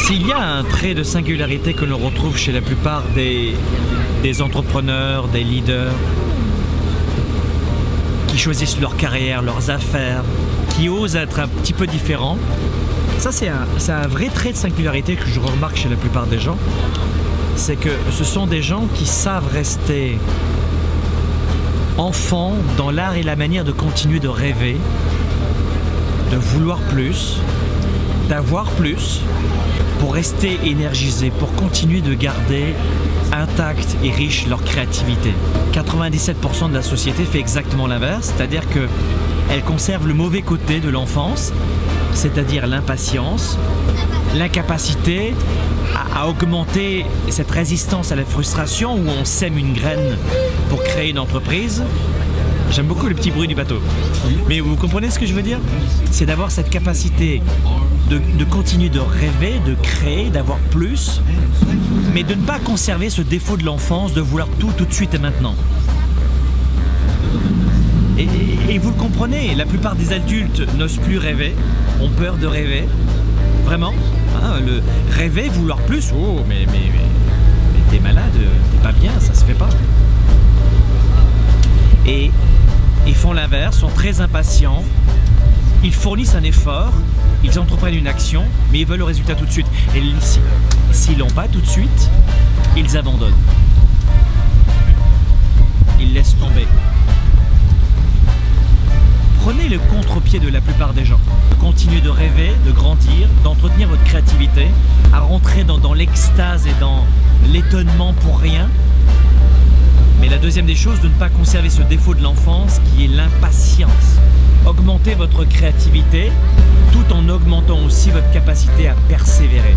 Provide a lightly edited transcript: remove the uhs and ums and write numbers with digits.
S'il y a un trait de singularité que l'on retrouve chez la plupart des entrepreneurs, des leaders, qui choisissent leur carrière, leurs affaires, qui osent être un petit peu différents, ça c'est un vrai trait de singularité que je remarque chez la plupart des gens, c'est que ce sont des gens qui savent rester enfants dans l'art et la manière de continuer de rêver, de vouloir plus, d'avoir plus, pour rester énergisés, pour continuer de garder intacte et riche leur créativité. 97% de la société fait exactement l'inverse, c'est-à-dire qu'elle conserve le mauvais côté de l'enfance, c'est-à-dire l'impatience, l'incapacité à augmenter cette résistance à la frustration où on sème une graine pour créer une entreprise. J'aime beaucoup le petit bruit du bateau. Mais vous comprenez ce que je veux dire? C'est d'avoir cette capacité de continuer de rêver, de créer, d'avoir plus, mais de ne pas conserver ce défaut de l'enfance de vouloir tout de suite et maintenant. Et vous le comprenez, la plupart des adultes n'osent plus rêver, ont peur de rêver, vraiment. Hein, le rêver, vouloir plus, oh mais t'es malade, t'es pas bien, ça se fait pas. Et ils font l'inverse, sont très impatients, ils fournissent un effort, ils entreprennent une action, mais ils veulent le résultat tout de suite. Et s'ils l'ont pas tout de suite, ils abandonnent. Ils laissent tomber. Prenez le contre-pied de la plupart des gens. Continuez de rêver, de grandir, d'entretenir votre créativité, à rentrer dans l'extase et dans l'étonnement pour rien. Mais la deuxième des choses, de ne pas conserver ce défaut de l'enfance qui est l'impatience. Augmentez votre créativité tout en augmentant aussi votre capacité à persévérer.